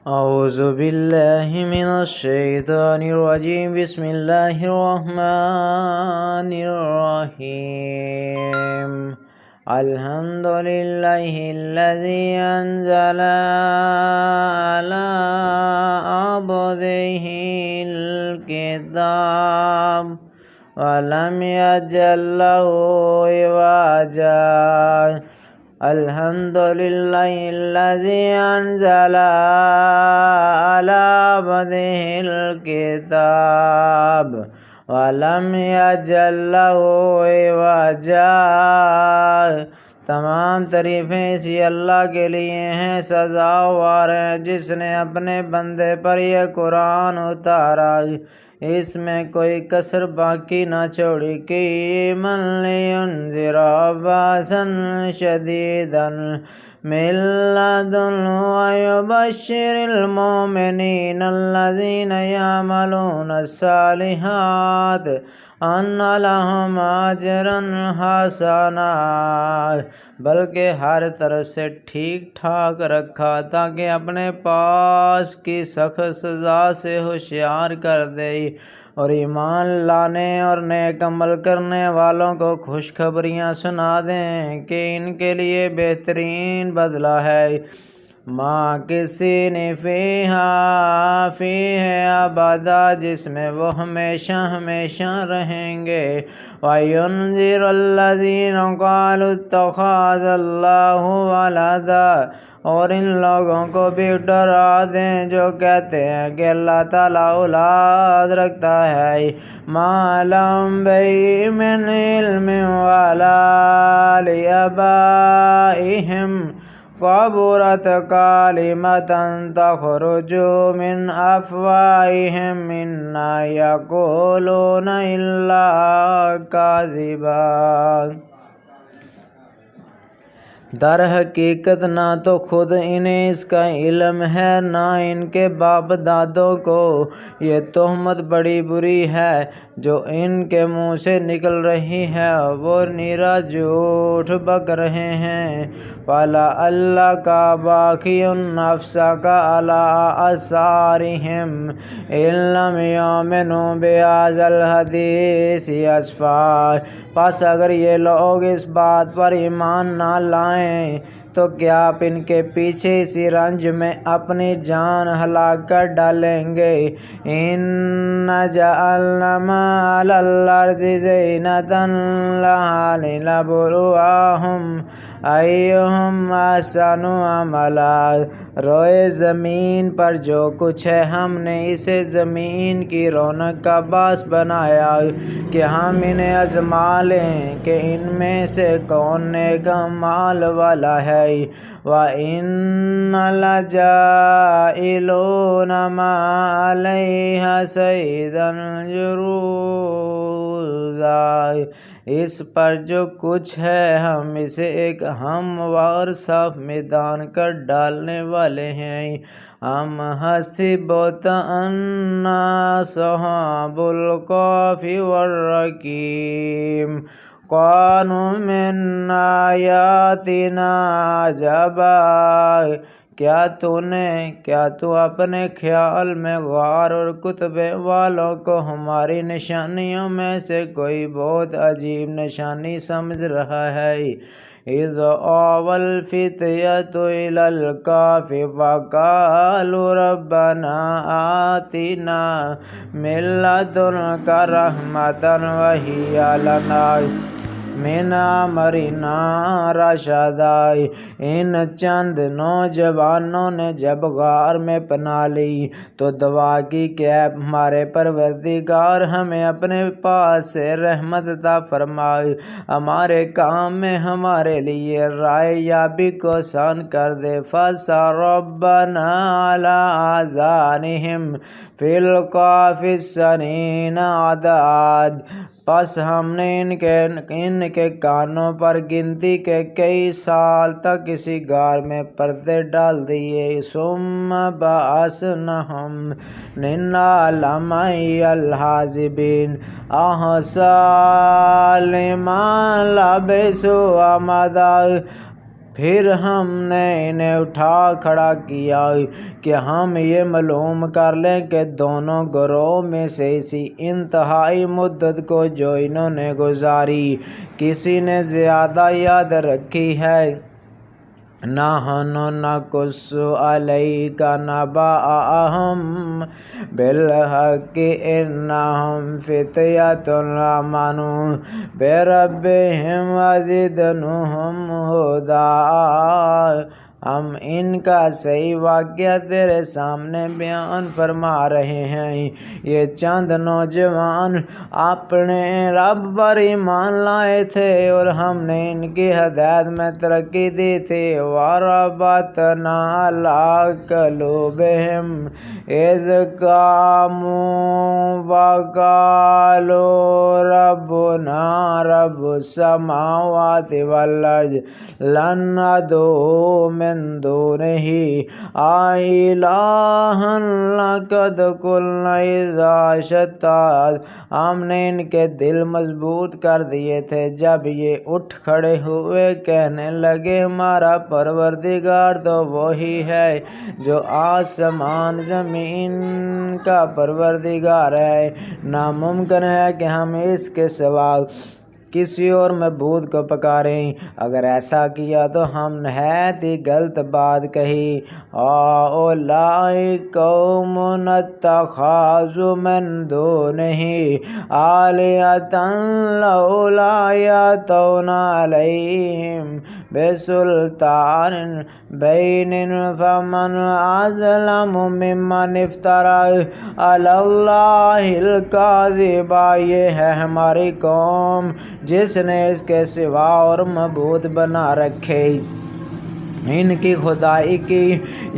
أعوذ بالله من الشيطان الرجيم بسم الله الرحمن الرحيم الحمد لله الذي أنزل على عبده الكتاب ولم يجعل له عوجا الحمد لله الذي أنزل على عبده الكتاب ولم يجعل له عوجا۔ تمام تعریفیں اسی اللہ کے لیے ہیں، سزاوار ہے جس نے اپنے بندے پر یہ قرآن اتارا، اس میں کوئی کسر باقی نہ چھوڑی۔ قیما لینذر بأسا شدیدا من لدنہ ویبشر المؤمنین الذین یعملون الصالحات ان لہم اجرا حسنا، بلکہ ہر طرف سے ٹھیک ٹھاک رکھا تاکہ اپنے پاس کی سخت سزا سے ہوشیار کر دے، اور ایمان لانے اور نیک عمل کرنے والوں کو خوشخبریاں سنا دیں کہ ان کے لیے بہترین بدلہ ہے۔ ماکثین فیہ ابدا، جس میں وہ ہمیشہ ہمیشہ رہیں گے۔ وَيُنذِرَ الَّذِينَ قَالُوا اتَّخَذَ اللَّهُ وَلَدًا، اور ان لوگوں کو بھی ڈرا دیں جو کہتے ہیں کہ اللہ تعالیٰ اولاد رکھتا ہے۔ مَا لَهُم بِهِ مِنْ عِلْمٍ وَلَا لِآبَائِهِمْ كَبُرَتْ كَلِمَةً تَخْرُجُ مِنْ أَفْوَاهِهِمْ إِنْ يَقُولُونَ إِلَّا كَذِبًا۔ در حقیقت نہ تو خود انہیں اس کا علم ہے نہ ان کے باپ دادوں کو، یہ تہمت بڑی بری ہے جو ان کے منہ سے نکل رہی ہے، وہ نرا جھوٹ بک رہے ہیں۔ فَلَعَلَّكَ بَاخِعٌ نَفْسَكَ عَلَىٰ آثَارِهِمْ إِن لَّمْ يُؤْمِنُوا بِهَٰذَا الْحَدِيثِ آسفا، پس اگر یہ لوگ اس بات پر ایمان نہ لائیں تو کیا آپ ان کے پیچھے اسی رنج میں اپنی جان ہلاک کر ڈالیں گے۔ اِنَّا جَعَلْنَا مَا عَلَى الْأَرْضِ زِینَةً لَهَا لِنَبْلُوَهُمْ أَیُّهُمْ أَحْسَنُ عَمَلًا، روئے زمین پر جو کچھ ہے ہم نے اسے زمین کی رونق کا باعث بنایا کہ ہم انہیں آزما لیں کہ ان میں سے کون نیک اعمال والا ہے۔ وَإِنَّا لَجَاعِلُونَ مَا عَلَيْهَا صَعِيدًا جُرُوزًا، اس پر جو کچھ ہے ہم اسے ایک ہموار صاف میدان کر ڈالنے والے ہیں۔ أَمْ حَسِبْتَ أَنَّ أَصْحَابَ الْكَهْفِ وَالرَّقِيمِ كَانُوا مِنْ آیاتنا عجبا، کیا تو اپنے خیال میں غار اور کتبے والوں کو ہماری نشانیوں میں سے کوئی بہت عجیب نشانی سمجھ رہا ہے؟ اِذْ آوَى الْفِتْيَةُ إِلَى الْكَهْفِ فَقَالُوا رَبَّنَا آتِنَا مِن لَّدُنكَ رَحْمَةً وَهَيِّئْ لَنَا مِنْ أَمْرِنَا رَشَدًا۔ ان چند نوجوانوں نے جب غار میں پناہ لی تو دعا کی کہ اے ہمارے پروردگار، ہمیں اپنے پاس سے رحمت عطا فرمائے، ہمارے کام میں ہمارے لیے رائے یابی کو آسان کر دے۔ فَصَرَّفْنَا عَلَىٰ آذَانِهِمْ فِي الْكَهْفِ سِنِينَ عَدَدًا، پس ہم نے ان کے کانوں پر گنتی کے کئی سال تک اسی غار میں پردے ڈال دیے۔ ثُمَّ بَعَثْنَاهُمْ لِنَعْلَمَ أَيَّ الْحِزْبَيْنِ أَحْصَىٰ لِمَا لَبِثُوا أَمَدًا، پھر ہم نے انہیں اٹھا کھڑا کیا کہ ہم یہ معلوم کر لیں کہ دونوں گروہ میں سے اسی انتہائی مدت کو جو انہوں نے گزاری کسی نے زیادہ یاد رکھی ہے۔ نحن نقص علیک نبأہم بالحق انہم فتیۃ آمنوا بربہم وزدناہم ہدی۔ ہم ان کا صحیح واقعہ تیرے سامنے بیان فرما رہے ہیں۔ یہ چند نوجوان اپنے رب پر ایمان لائے تھے اور ہم نے ان کی ہدایت میں ترقی دی تھی۔ وَرَبَطْنَا عَلَىٰ قُلُوبِهِمْ إِذْ قَامُوا وَقَالُوا رَبُّنَا رَبُّ السَّمَاوَاتِ وَالْأَرْضِ لَن نَّدْعُوَ مِن دُونِهِ إِلَٰهًا لَّقَدْ قُلْنَا إِذًا شَطَطًا۔ ہم نے ان کے دل مضبوط کر دیے تھے جب یہ اٹھ کھڑے ہوئے کہنے لگے ہمارا پروردگار تو وہی ہے جو آسمان زمین کا پروردگار ہے۔ ناممکن ہے کہ ہم اس کے سوا کسی اور معبود کو پکاریں۔ اگر ایسا کیا تو ہم نہایت ہی غلط بات کہی۔ ہؤلاء قوم اتخذوا من دونہ آلہۃ لولا یأتون علیہم بسلطان بین فمن اظلم ممن افتری علی اللہ الکذب۔ یہ ہے ہماری قوم جس نے اس کے سوا اور معبود بنا رکھے۔ ان کی خدائی کی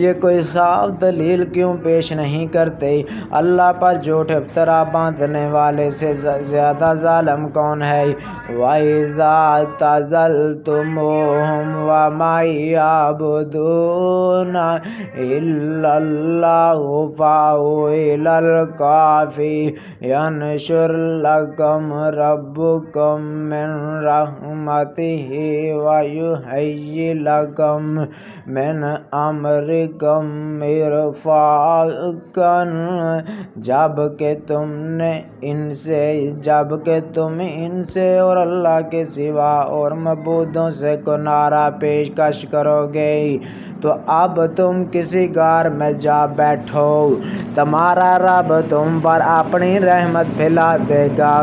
یہ کوئی صاف دلیل کیوں پیش نہیں کرتے؟ اللہ پر جھوٹ افطرا باندھنے والے سے زیادہ ظالم کون ہے؟ وَإِذَا اعْتَزَلْتُمُوهُمْ وَمَا يَعْبُدُونَ إِلَّا اللَّهَ فَأْوُوا إِلَى الْكَهْفِ يَنشُرْ لَكُمْ رَبُّكُم مِّن رَّحْمَتِهِ وَيُهَيِّئْ لَكُم من امرکم مرفقا۔ جب کہ تم ان سے اور اللہ کے سوا اور معبودوں سے کنارہ پیشکش کرو گے تو اب تم کسی غار میں جا بیٹھو، تمہارا رب تم پر اپنی رحمت پھیلا دے گا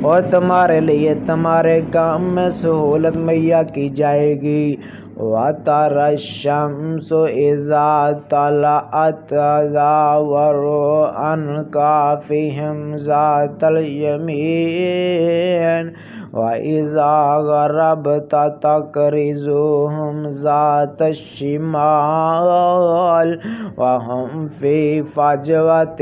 اور تمہارے لیے تمہارے کام میں سہولت مہیا کی جائے گی۔ وَتَرَى الشَّمْسَ إِذَا طَلَعَتْ تَزَاوَرُ عَنْ كَهْفِهِمْ ذَاتَ الْيَمِينِ وَإِذَا غَرَبَتْ تَقْرِضُهُمْ ذَاتَ الشِّمَالِ وَهُمْ فِي فَجْوَةٍ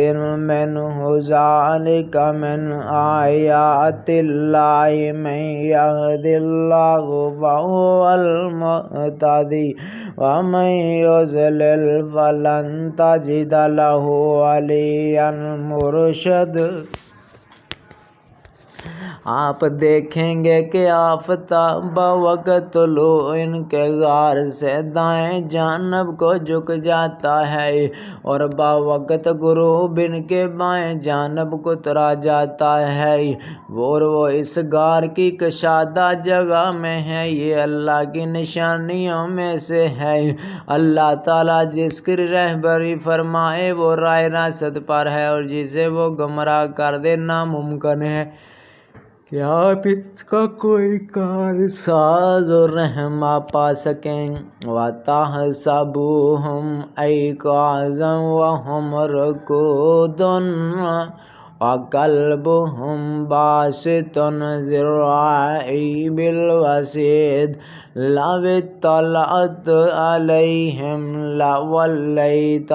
مِّنْهُ ذَلِكَ مِنْ آيَاتِ اللَّهِ مَن يَهْدِ اللَّهُ فَهُوَ الْمُهْتَدِي وَمَن يُضْلِلْ فَلَن تَجِدَ لَهُ وَلِيًّا مُّرْشِدًا۔ آپ دیکھیں گے کہ آفتاب بوقت طلوع ان کے غار سے دائیں جانب کو جھک جاتا ہے اور بوقت غروب ان کے بائیں جانب کو اترا جاتا ہے، اور وہ اس غار کی کشادہ جگہ میں ہے۔ یہ اللہ کی نشانیوں میں سے ہے۔ اللہ تعالیٰ جس کی رہبری فرمائے وہ راہ راست پر ہے اور جسے وہ گمراہ کر دے ناممکن ہے کہ آپ اس کا کوئی کار ساز اور رہنما پا سکیں۔ وَتَحْسَبُوهُمْ أَيْقَاظًا وَهُمْ رُقُودٌ وَقَلْبُهُمْ باسط ذراعيه بالوصيد لو اطلعت عليهم لوليت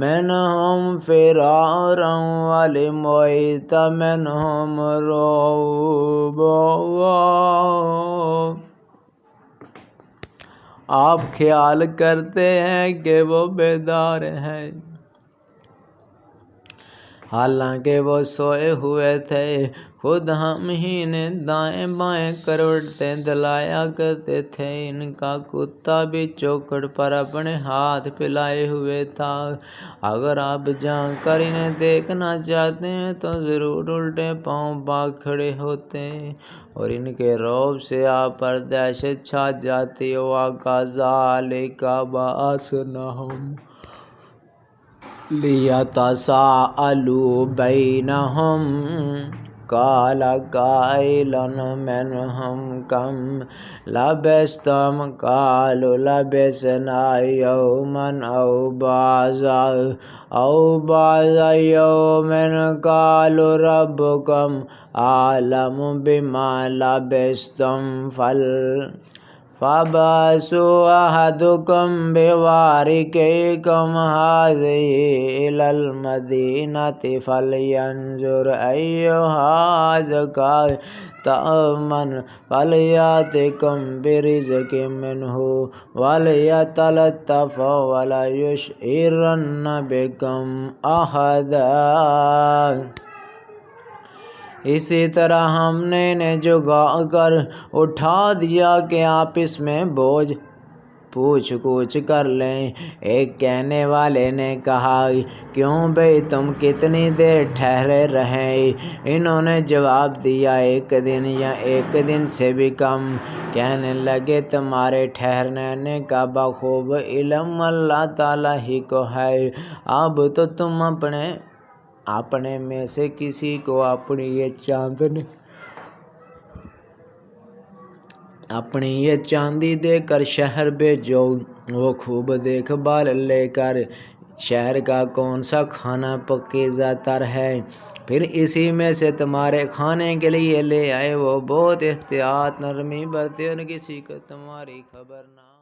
منهم فرارا ولملئت منهم رعبا۔ آپ خیال کرتے ہیں کہ وہ بیدار ہیں، حالانکہ وہ سوئے ہوئے تھے، خود ہم ہی نے دائیں بائیں کروٹیں دلایا کرتے تھے۔ ان کا کتا بھی چوکھٹ پر اپنے ہاتھ پھیلائے ہوئے تھا۔ اگر آپ جا کر انہیں دیکھنا چاہتے ہیں تو ضرور الٹے پاؤں بھاگ کھڑے ہوتے اور ان کے رعب سے آپ پر دہشت چھا جاتی۔ وَكَذَلِكَ بَعَثْنَاهُمْ لِيَتَسَاءَلُوا بَيْنَهُمْ قَالَ قَائِلٌ مِّنْهُمْ كَمْ لَبِثْتُمْ قَالُوا لَبِثْنَا يَوْمًا أَوْ بَعْضَ يَوْمٍ قَالُوا رَبُّكُمْ أَعْلَمُ بِمَا لَبِثْتُمْ فَابْعَثُوا أَحَدَكُمْ بِوَارِقِكُمْ هَٰذِهِ إِلَى الْمَدِينَةِ فَلْيَنظُرْ أَيُّهَا أَزْكَىٰ طَعَامًا فَلْيَأْتِكُم بِرِزْقٍ مِّنْهُ وَلْيَتَلَطَّفْ وَلَا يُشْعِرَنَّ بِكُمْ أَحَدًا۔ اسی طرح ہم نے انہیں جگا کر اٹھا دیا کہ آپ اس میں بوجھ پوچھ کوچھ کر لیں۔ ایک کہنے والے نے کہا، کیوں بھئی تم کتنی دیر ٹھہرے رہے؟ انہوں نے جواب دیا، 1 دن یا 1 دن سے بھی کم۔ کہنے لگے، تمہارے ٹھہرنے کا بخوب علم اللہ تعالیٰ ہی کو ہے۔ اب تو تم اپنے میں سے کسی کو اپنی یہ چاندی دے کر شہر بھیجو، وہ خوب دیکھ بھال لے کر شہر کا کون سا کھانا پاکیزہ تر ہے، پھر اسی میں سے تمہارے کھانے کے لیے لے آئے۔ وہ بہت احتیاط نرمی برتے اور کسی کو تمہاری خبر نہ